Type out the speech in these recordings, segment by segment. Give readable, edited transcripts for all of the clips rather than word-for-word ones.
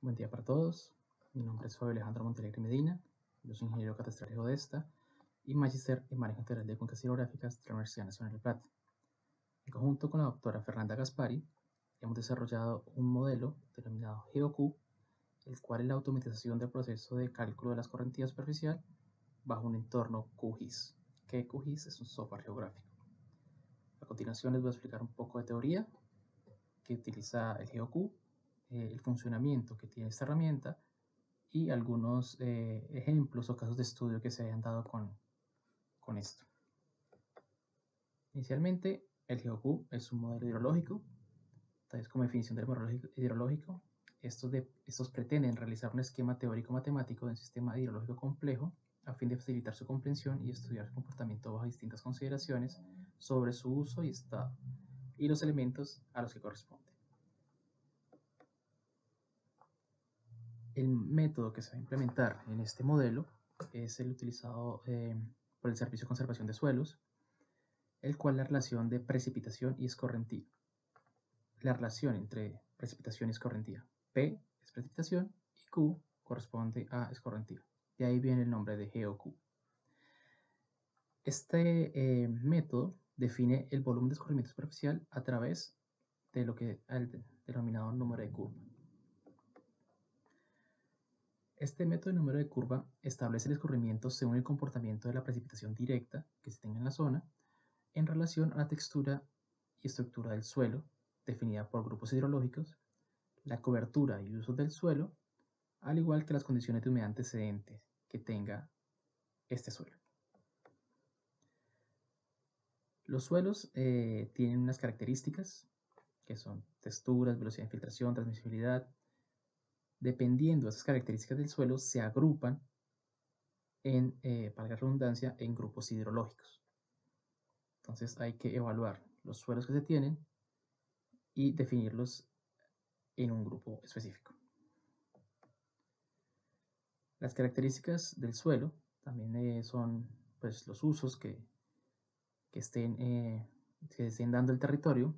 Buen día para todos. Mi nombre es Fabio Alejandro Montelegre Medina. Yo soy ingeniero catastral y geodesta y magíster en manejo integral de cuencas hidrográficas de la Universidad Nacional de Plata. En conjunto con la doctora Fernanda Gaspari, hemos desarrollado un modelo denominado GeoQ, el cual es la automatización del proceso de cálculo de la escorrentía superficial bajo un entorno QGIS, que QGIS es un software geográfico. A continuación les voy a explicar un poco de teoría que utiliza el GeoQ, el funcionamiento que tiene esta herramienta y algunos ejemplos o casos de estudio que se hayan dado con esto. Inicialmente, el GeoQ es un modelo hidrológico. Entonces, como definición del modelo hidrológico, estos pretenden realizar un esquema teórico-matemático de un sistema hidrológico complejo a fin de facilitar su comprensión y estudiar su comportamiento bajo distintas consideraciones sobre su uso y estado y los elementos a los que corresponde. El método que se va a implementar en este modelo es el utilizado por el Servicio de Conservación de Suelos, el cual es la relación de precipitación y escorrentía. La relación entre precipitación y escorrentía. P es precipitación y Q corresponde a escorrentía. De ahí viene el nombre de GeoQ. Este método define el volumen de escurrimiento superficial a través de lo que el denominado número de curva. Este método de número de curva establece el escurrimiento según el comportamiento de la precipitación directa que se tenga en la zona en relación a la textura y estructura del suelo, definida por grupos hidrológicos, la cobertura y uso del suelo, al igual que las condiciones de humedad antecedentes que tenga este suelo. Los suelos tienen unas características que son texturas, velocidad de infiltración, transmisibilidad. Dependiendo de esas características del suelo, se agrupan en, valga la redundancia, en grupos hidrológicos. Entonces hay que evaluar los suelos que se tienen y definirlos en un grupo específico. Las características del suelo también son pues, los usos que estén dando el territorio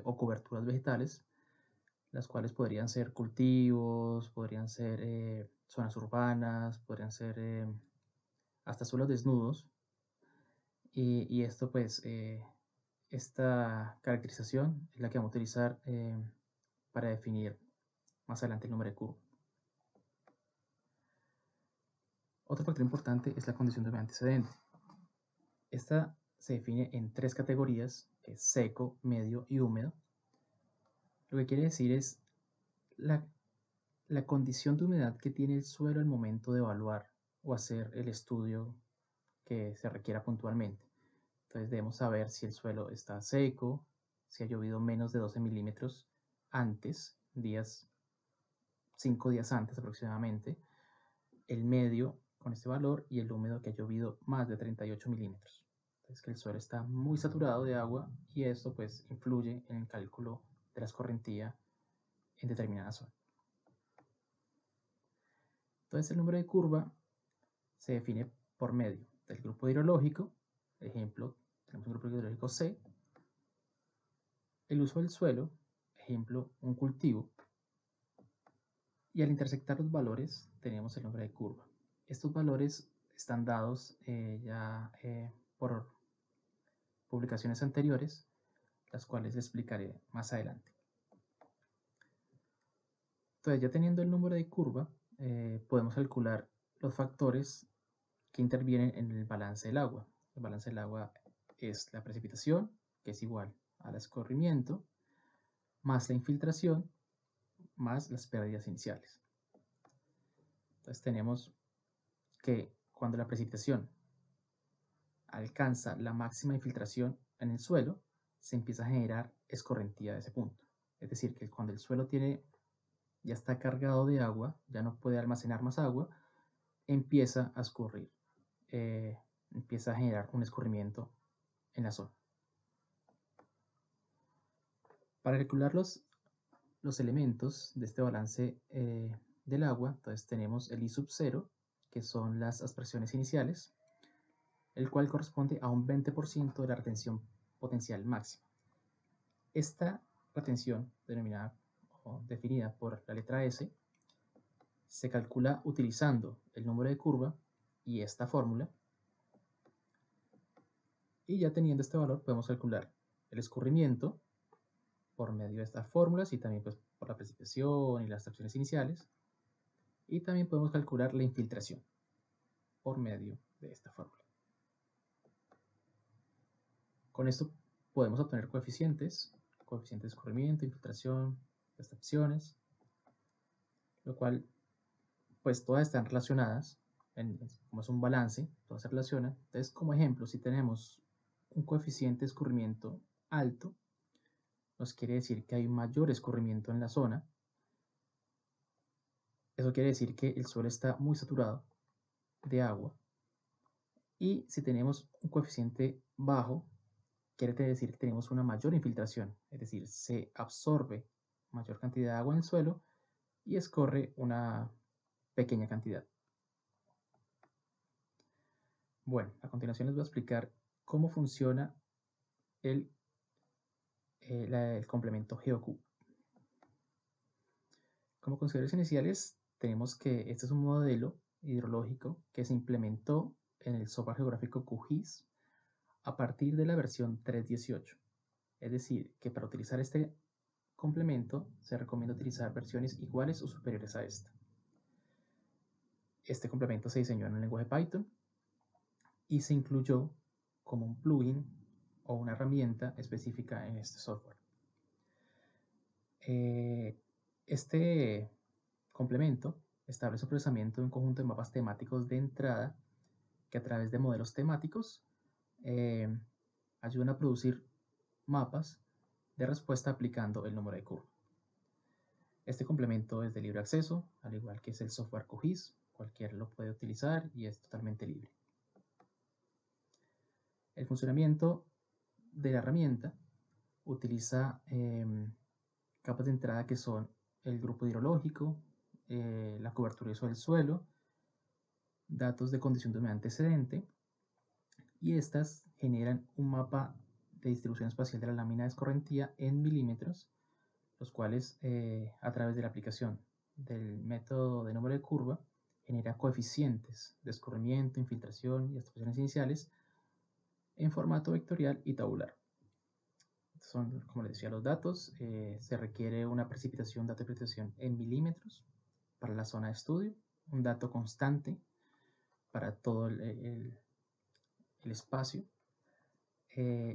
o coberturas vegetales, las cuales podrían ser cultivos, podrían ser zonas urbanas, podrían ser hasta suelos desnudos. Y esto pues, esta caracterización es la que vamos a utilizar para definir más adelante el número de curva. Otro factor importante es la condición de humedad antecedente. Esta se define en tres categorías, que es seco, medio y húmedo. Lo que quiere decir es la condición de humedad que tiene el suelo al momento de evaluar o hacer el estudio que se requiera puntualmente. Entonces debemos saber si el suelo está seco, si ha llovido menos de 12 milímetros antes, 5 días antes aproximadamente, el medio con este valor y el húmedo que ha llovido más de 38 milímetros. Entonces que el suelo está muy saturado de agua y esto pues influye en el cálculo de la escorrentía en determinada zona. Entonces el número de curva se define por medio del grupo hidrológico, ejemplo, tenemos un grupo hidrológico C, el uso del suelo, ejemplo, un cultivo, y al intersectar los valores tenemos el número de curva. Estos valores están dados por publicaciones anteriores, las cuales les explicaré más adelante. Entonces, ya teniendo el número de curva, podemos calcular los factores que intervienen en el balance del agua. El balance del agua es la precipitación, que es igual al escorrimiento, más la infiltración, más las pérdidas iniciales. Entonces tenemos que cuando la precipitación alcanza la máxima infiltración en el suelo, se empieza a generar escorrentía de ese punto. Es decir, que cuando el suelo ya está cargado de agua, ya no puede almacenar más agua, empieza a escurrir, empieza a generar un escurrimiento en la zona. Para calcular los elementos de este balance del agua, entonces tenemos el I sub 0, que son las aspersiones iniciales, el cual corresponde a un 20% de la retención potencial máxima. Esta retención, denominada o definida por la letra S, se calcula utilizando el número de curva y esta fórmula. Y ya teniendo este valor podemos calcular el escurrimiento por medio de estas fórmulas y también pues, por la precipitación y las extracciones iniciales. Y también podemos calcular la infiltración por medio de esta fórmula. Con esto podemos obtener coeficientes de escurrimiento, infiltración, extracciones, lo cual pues todas están relacionadas, como es un balance, todas se relacionan. Entonces, como ejemplo, si tenemos un coeficiente de escurrimiento alto, nos quiere decir que hay mayor escurrimiento en la zona. Eso quiere decir que el suelo está muy saturado de agua. Y si tenemos un coeficiente bajo, quiere decir que tenemos una mayor infiltración, es decir, se absorbe mayor cantidad de agua en el suelo y escorre una pequeña cantidad. Bueno, a continuación les voy a explicar cómo funciona el complemento GeoQ. Como consideraciones iniciales, tenemos que este es un modelo hidrológico que se implementó en el software geográfico QGIS a partir de la versión 3.18. Es decir, que para utilizar este complemento se recomienda utilizar versiones iguales o superiores a esta. Este complemento se diseñó en el lenguaje Python y se incluyó como un plugin o una herramienta específica en este software. Este complemento establece el procesamiento de un conjunto de mapas temáticos de entrada que a través de modelos temáticos ayudan a producir mapas de respuesta aplicando el número de curva. Este complemento es de libre acceso, al igual que es el software QGIS, cualquiera lo puede utilizar y es totalmente libre. El funcionamiento de la herramienta utiliza capas de entrada que son el grupo hidrológico, la cobertura de uso del suelo, datos de condición de humedad antecedente, y estas generan un mapa de distribución espacial de la lámina de escorrentía en milímetros, los cuales a través de la aplicación del método de número de curva genera coeficientes de escurrimiento, infiltración y extracciones iniciales en formato vectorial y tabular. Son, como les decía, los datos. Se requiere una precipitación, dato de precipitación en milímetros para la zona de estudio, un dato constante para todo el espacio.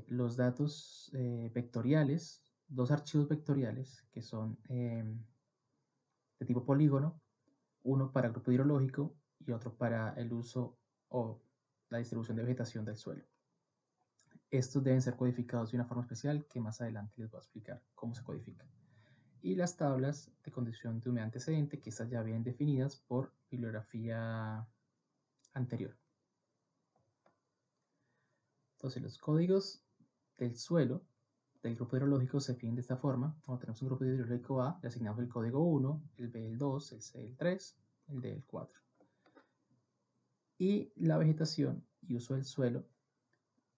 Los datos vectoriales, dos archivos vectoriales que son de tipo polígono, uno para el grupo hidrológico y otro para el uso o la distribución de vegetación del suelo. Estos deben ser codificados de una forma especial que más adelante les voy a explicar cómo se codifica. Y las tablas de condición de humedad antecedente, que estas ya vienen definidas por bibliografía anterior. Entonces los códigos del suelo del grupo hidrológico se definen de esta forma. Cuando tenemos un grupo hidrológico A, le asignamos el código 1, el B el 2, el C el 3, el D el 4. Y la vegetación y uso del suelo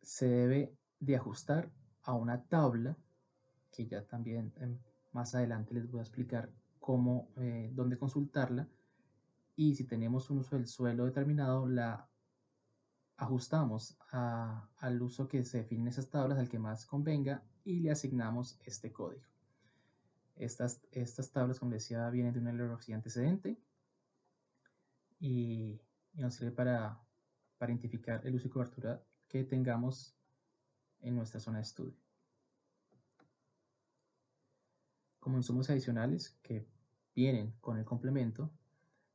se debe de ajustar a una tabla que ya también más adelante les voy a explicar cómo, dónde consultarla, y si tenemos un uso del suelo determinado, la ajustamos al uso que se define en esas tablas, al que más convenga, y le asignamos este código. Estas tablas, como decía, vienen de una bibliografía antecedente y nos sirve para identificar el uso y cobertura que tengamos en nuestra zona de estudio. Como insumos adicionales que vienen con el complemento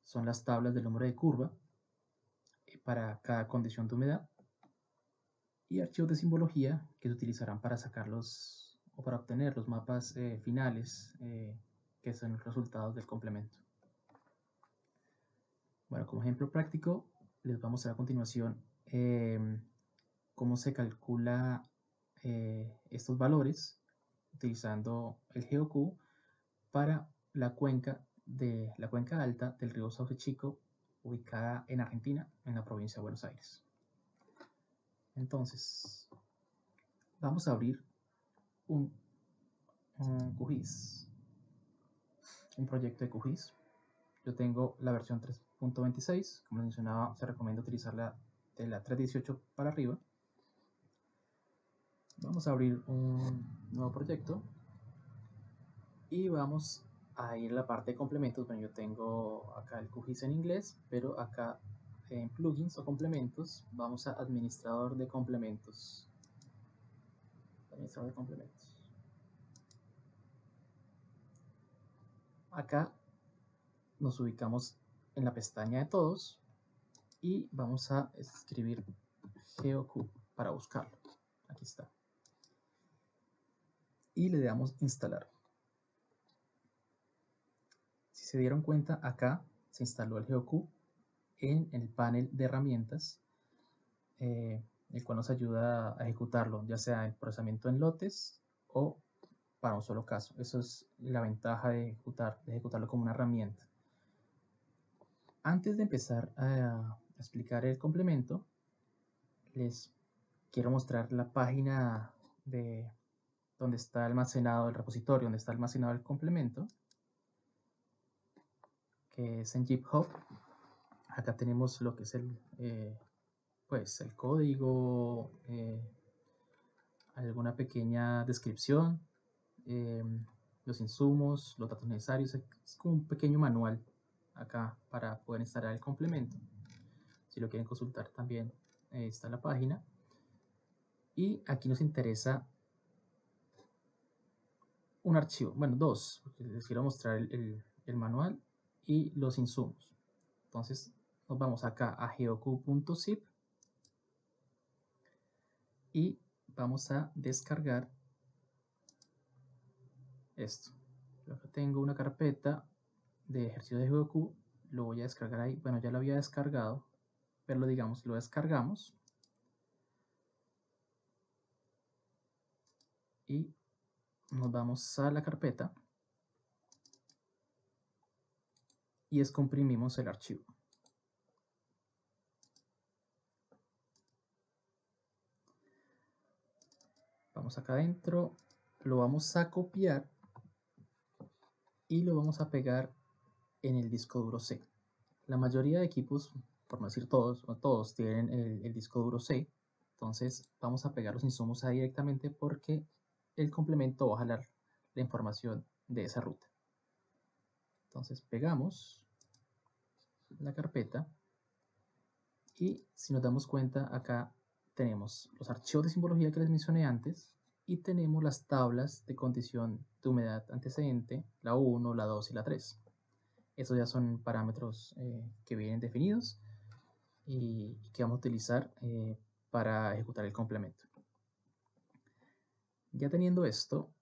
son las tablas del número de curva para cada condición de humedad y archivos de simbología que se utilizarán para sacarlos o para obtener los mapas finales que son los resultados del complemento. Bueno, como ejemplo práctico les voy a mostrar a continuación cómo se calcula estos valores utilizando el GeoQ para la cuenca alta del río Sauce Chico, ubicada en Argentina, en la provincia de Buenos Aires. Entonces, vamos a abrir un QGIS, un proyecto de QGIS. Yo tengo la versión 3.26, como les mencionaba, se recomienda utilizarla de la 3.18 para arriba. Vamos a abrir un nuevo proyecto y vamos a ir a la parte de complementos. Bueno, yo tengo acá el QGIS en inglés, pero acá en plugins o complementos vamos a administrador de complementos. Administrador de complementos. Acá nos ubicamos en la pestaña de todos y vamos a escribir GeoCube para buscarlo. Aquí está. Y le damos instalar. Si se dieron cuenta, acá se instaló el GeoCube en el panel de herramientas, el cual nos ayuda a ejecutarlo, ya sea el procesamiento en lotes o para un solo caso. Eso es la ventaja de ejecutarlo como una herramienta. Antes de empezar a explicar el complemento, les quiero mostrar la página de donde está almacenado el repositorio, donde está almacenado el complemento, que es en GitHub. Acá tenemos lo que es pues el código, alguna pequeña descripción, los insumos, los datos necesarios. Es como un pequeño manual acá para poder instalar el complemento. Si lo quieren consultar también está en la página. Y aquí nos interesa un archivo, bueno, dos, porque les quiero mostrar el manual y los insumos. Entonces nos vamos acá a geocube.zip y vamos a descargar esto. Yo acá tengo una carpeta de ejercicios de GeoCube, lo voy a descargar ahí. Bueno, ya lo había descargado, pero digamos, lo descargamos y nos vamos a la carpeta y descomprimimos el archivo. Vamos acá adentro, lo vamos a copiar y lo vamos a pegar en el disco duro C. La mayoría de equipos, por no decir todos, todos tienen el disco duro C. Entonces vamos a pegar los insumos ahí directamente porque el complemento va a jalar la información de esa ruta. Entonces pegamos la carpeta y si nos damos cuenta acá tenemos los archivos de simbología que les mencioné antes y tenemos las tablas de condición de humedad antecedente, la 1, la 2 y la 3. Estos ya son parámetros que vienen definidos y que vamos a utilizar para ejecutar el complemento. Ya teniendo esto,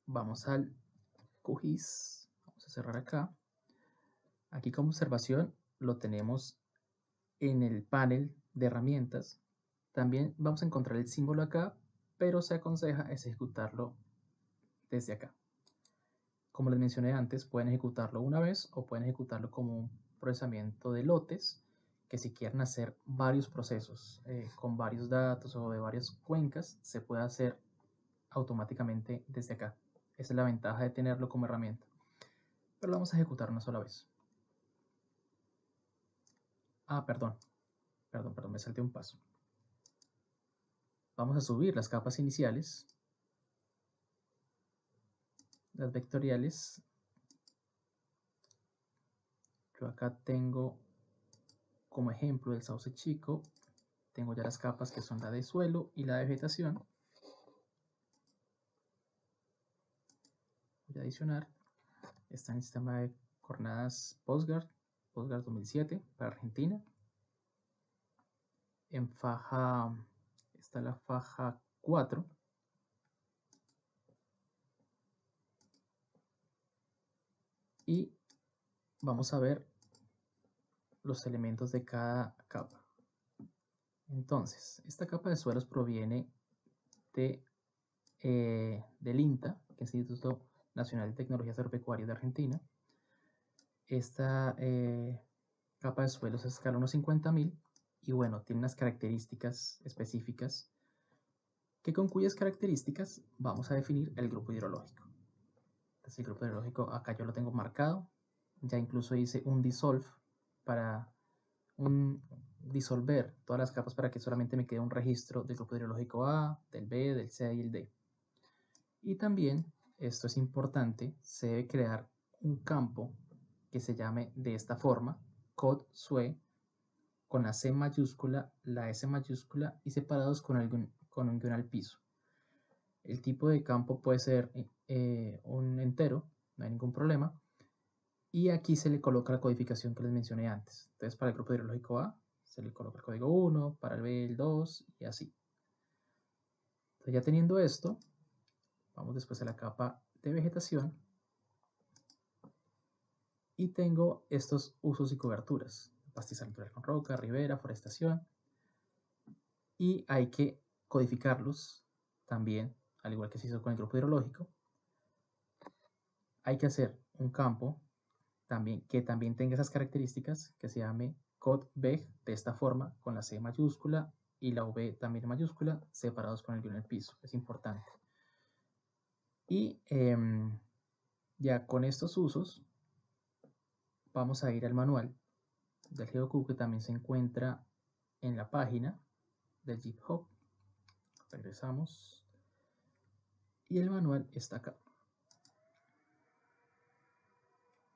vamos al QGIS, vamos a cerrar acá. Aquí como observación lo tenemos en el panel de herramientas. También vamos a encontrar el símbolo acá, pero se aconseja ejecutarlo desde acá. Como les mencioné antes, pueden ejecutarlo una vez o pueden ejecutarlo como un procesamiento de lotes, que si quieren hacer varios procesos con varios datos o de varias cuencas, se puede hacer automáticamente desde acá. Esa es la ventaja de tenerlo como herramienta. Pero lo vamos a ejecutar una sola vez. Perdón, me salté un paso. Vamos a subir las capas iniciales, las vectoriales. Yo acá tengo como ejemplo el sauce chico, tengo ya las capas que son la de suelo y la de vegetación. Voy a adicionar, está en el sistema de coordenadas Postgres 2007 para Argentina. En faja está la faja 4. Y vamos a ver los elementos de cada capa. Entonces, esta capa de suelos proviene del INTA, que es el Instituto Nacional de Tecnologías Agropecuarias de Argentina. Esta capa de suelos es escala 1/50.000 y bueno, tiene unas características específicas que con cuyas características vamos a definir el grupo hidrológico. Entonces el grupo hidrológico acá yo lo tengo marcado, Ya incluso hice un dissolve para disolver todas las capas para que solamente me quede un registro del grupo hidrológico A, del B, del C y el D. Y también, esto es importante, se debe crear un campo que se llame de esta forma, cod SUE, con la C mayúscula, la S mayúscula y separados con un guión al piso. El tipo de campo puede ser un entero, no hay ningún problema. Y aquí se le coloca la codificación que les mencioné antes. Entonces, para el grupo hidrológico A, se le coloca el código 1, para el B el 2 y así. Entonces, ya teniendo esto, vamos después a la capa de vegetación. Y tengo estos usos y coberturas. Pastizal natural con roca, ribera, forestación. Y hay que codificarlos también, al igual que se hizo con el grupo hidrológico. Hay que hacer un campo que también tenga esas características, que se llame codveg de esta forma, con la C mayúscula y la V también mayúscula, separados con el guión en el piso. Es importante. Y ya con estos usos, vamos a ir al manual del Heroku, que también se encuentra en la página del GitHub. Regresamos. Y el manual está acá.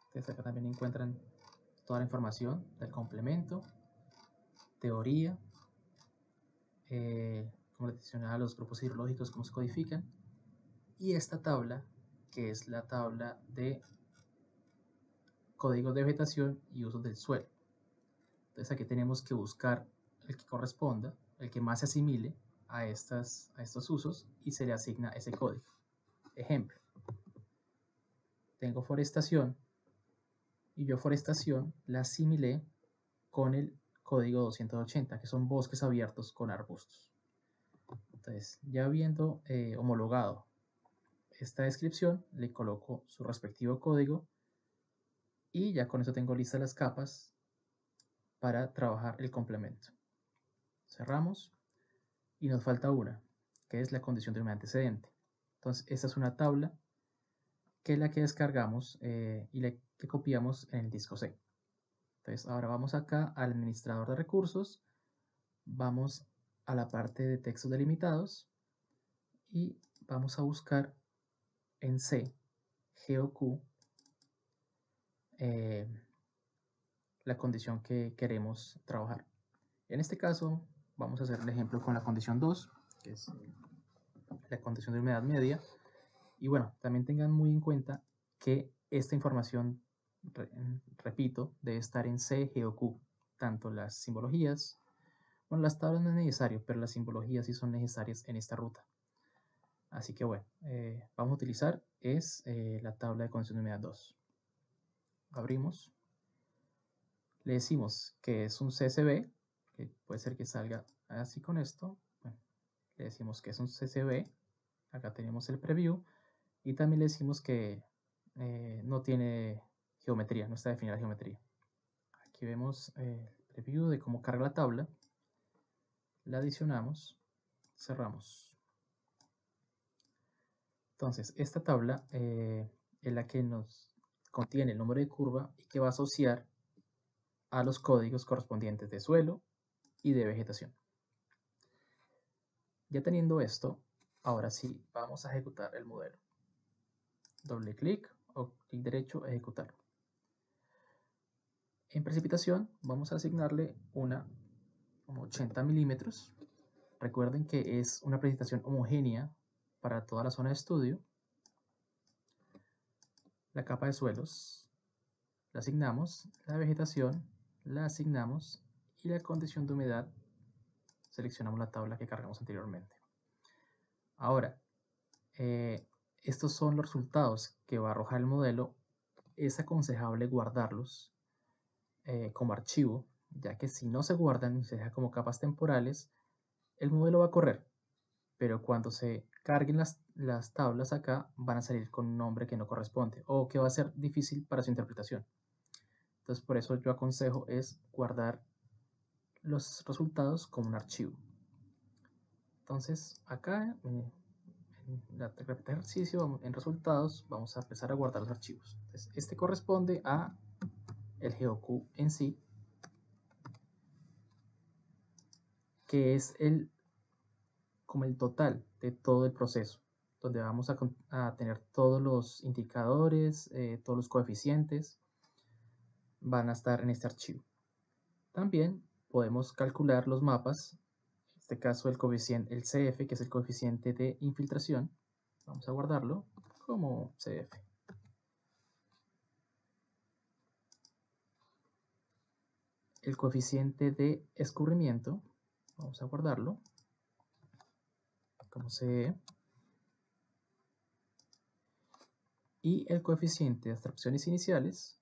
Entonces acá también encuentran toda la información del complemento, teoría, como les mencionaba, los grupos hidrológicos, cómo se codifican, y esta tabla, que es la tabla de códigos de vegetación y usos del suelo. Entonces aquí tenemos que buscar el que corresponda, el que más se asimile a estos usos, y se le asigna ese código. Ejemplo, tengo forestación, y yo forestación la asimilé con el código 280, que son bosques abiertos con arbustos. Entonces, ya habiendo homologado esta descripción, le coloco su respectivo código y ya con eso tengo listas las capas para trabajar el complemento. Cerramos y nos falta una, que es la condición de un antecedente. Entonces, esta es una tabla que es la que descargamos y la que copiamos en el disco C. Entonces, ahora vamos acá al administrador de recursos, vamos a la parte de textos delimitados y vamos a buscar en C, GOQ, la condición que queremos trabajar. En este caso, vamos a hacer el ejemplo con la condición 2, que es la condición de humedad media. Y bueno, también tengan muy en cuenta que esta información, repito, debe estar en C, GOQ, tanto las simbologías, bueno, las tablas no es necesario, pero las simbologías sí son necesarias en esta ruta. Así que bueno, vamos a utilizar la tabla de condición de humedad 2. Abrimos. Le decimos que es un CSV, que puede ser que salga así con esto. Bueno, le decimos que es un CSV. Acá tenemos el preview. Y también le decimos que no tiene geometría, no está definida la geometría. Aquí vemos el preview de cómo carga la tabla. La adicionamos, cerramos. Entonces, esta tabla es la que nos contiene el número de curva y que va a asociar a los códigos correspondientes de suelo y de vegetación. Ya teniendo esto, ahora sí vamos a ejecutar el modelo. Doble clic o clic derecho, ejecutar. En precipitación vamos a asignarle una 80 milímetros. Recuerden que es una precipitación homogénea para toda la zona de estudio. La capa de suelos la asignamos, la vegetación la asignamos y la condición de humedad seleccionamos la tabla que cargamos anteriormente. Ahora, estos son los resultados que va a arrojar el modelo. Es aconsejable guardarlos como archivo, ya que si no se guardan y se deja como capas temporales, el modelo va a correr, pero cuando se carguen las tablas acá van a salir con un nombre que no corresponde o que va a ser difícil para su interpretación. Entonces por eso yo aconsejo es guardar los resultados como un archivo. Entonces acá en la carpeta de ejercicio, en resultados, vamos a empezar a guardar los archivos. Entonces, este corresponde a el GeoQ en sí, que es como el total de todo el proceso, donde vamos a tener todos los indicadores, todos los coeficientes, van a estar en este archivo. También podemos calcular los mapas, en este caso el coeficiente, el CF, que es el coeficiente de infiltración. Vamos a guardarlo como CF. El coeficiente de escurrimiento, vamos a guardarlo como CE. Y el coeficiente de abstracciones iniciales,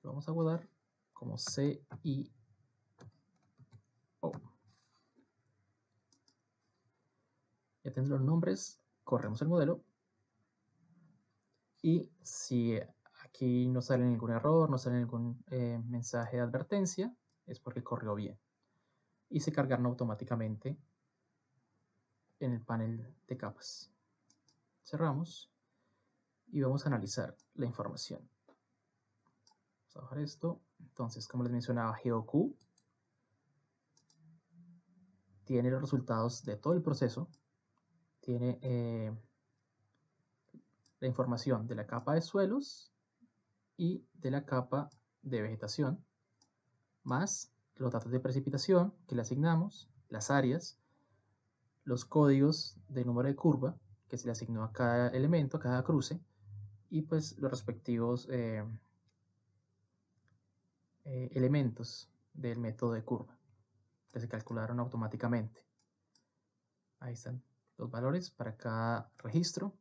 lo vamos a guardar como CIO. Ya teniendo los nombres, corremos el modelo. Y si aquí no sale ningún error, no sale ningún mensaje de advertencia, es porque corrió bien. Y se cargaron automáticamente en el panel de capas. Cerramos y vamos a analizar la información. Vamos a bajar esto. Entonces, como les mencionaba, GeoQ tiene los resultados de todo el proceso. Tiene la información de la capa de suelos y de la capa de vegetación, más los datos de precipitación que le asignamos, las áreas, los códigos de número de curva que se le asignó a cada elemento, a cada cruce, y pues los respectivos elementos del método de curva que se calcularon automáticamente. Ahí están los valores para cada registro.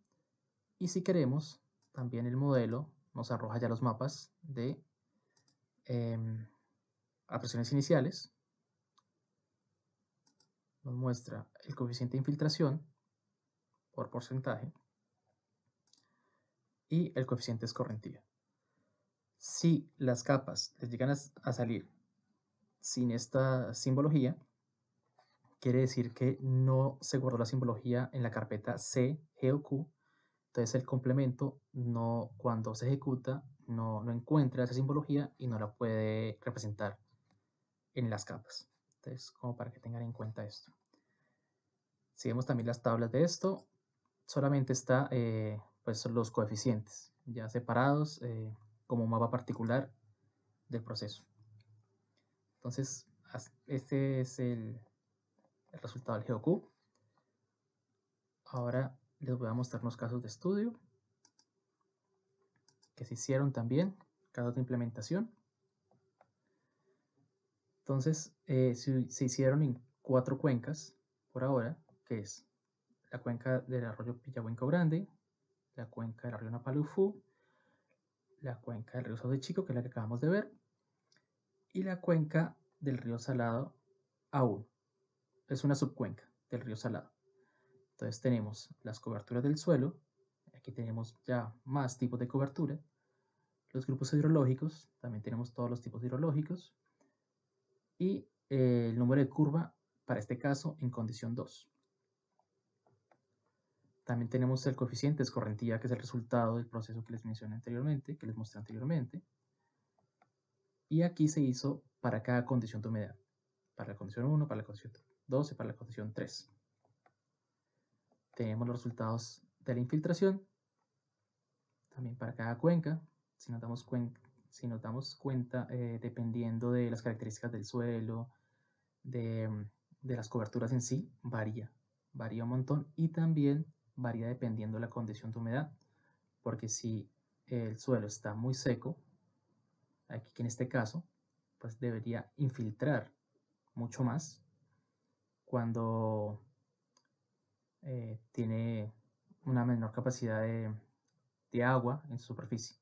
Y si queremos, también el modelo nos arroja ya los mapas de apreciaciones iniciales. Nos muestra el coeficiente de infiltración por porcentaje y el coeficiente de escorrentía. Si las capas les llegan a salir sin esta simbología, quiere decir que no se guardó la simbología en la carpeta C, G o Q. Entonces el complemento cuando se ejecuta no encuentra esa simbología y no la puede representar en las capas. Entonces, como para que tengan en cuenta esto. Si vemos también las tablas de esto, solamente está pues los coeficientes ya separados como un mapa particular del proceso. Entonces, este es el resultado del GeoQ. Ahora les voy a mostrar unos casos de estudio que se hicieron también, casos de implementación. Entonces, se hicieron en 4 cuencas por ahora, que es la cuenca del arroyo Pillahuenco Grande, la cuenca del arroyo Napalufú, la cuenca del río Sauce Chico, que es la que acabamos de ver, y la cuenca del río Salado A1. Es una subcuenca del río Salado. Entonces tenemos las coberturas del suelo, aquí tenemos ya más tipos de cobertura, los grupos hidrológicos, también tenemos todos los tipos hidrológicos, y el número de curva, para este caso, en condición 2. También tenemos el coeficiente de escorrentía, que es el resultado del proceso que les mencioné anteriormente, que les mostré anteriormente. Y aquí se hizo para cada condición de humedad. Para la condición 1, para la condición 2 y para la condición 3. Tenemos los resultados de la infiltración, también para cada cuenca. Si nos damos cuenta, dependiendo de las características del suelo, de las coberturas en sí, varía un montón, y también varía dependiendo de la condición de humedad, porque si el suelo está muy seco, aquí en este caso, pues debería infiltrar mucho más cuando tiene una menor capacidad de agua en su superficie.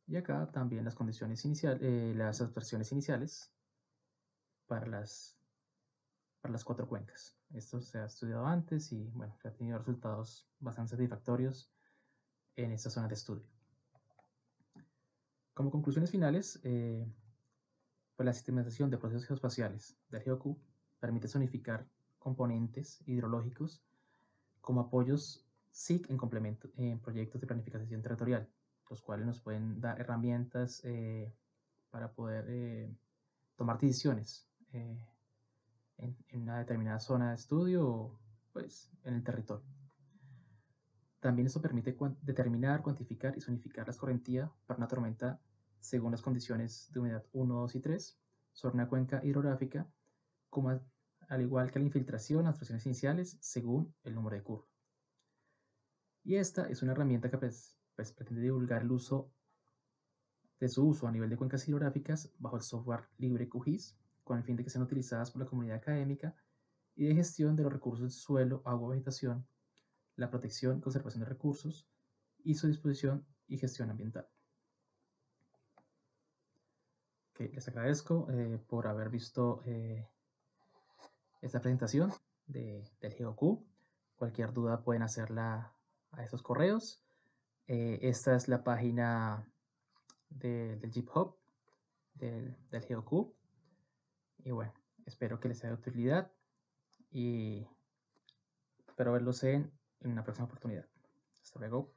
Y acá también las condiciones iniciales, las aspersiones iniciales para las 4 cuencas. Esto se ha estudiado antes y bueno, ha tenido resultados bastante satisfactorios en esta zona de estudio. Como conclusiones finales, pues la sistematización de procesos geoespaciales del GeoQ permite zonificar componentes hidrológicos como apoyos SIC en proyectos de planificación territorial, los cuales nos pueden dar herramientas para poder tomar decisiones en una determinada zona de estudio o pues, en el territorio. También esto permite determinar, cuantificar y zonificar la escorrentía para una tormenta según las condiciones de humedad 1, 2 y 3 sobre una cuenca hidrográfica, como al igual que la infiltración, las fracciones iniciales, según el número de curva. Y esta es una herramienta que pues, pretende divulgar el uso de su uso a nivel de cuencas hidrográficas bajo el software libre QGIS, con el fin de que sean utilizadas por la comunidad académica y de gestión de los recursos de suelo, agua, vegetación, la protección y conservación de recursos y su disposición y gestión ambiental. Okay, les agradezco por haber visto esta presentación del GeoQ. Cualquier duda pueden hacerla a estos correos. Esta es la página del GitHub del GeoQ. Y bueno, espero que les sea de utilidad y espero verlos en una próxima oportunidad. Hasta luego.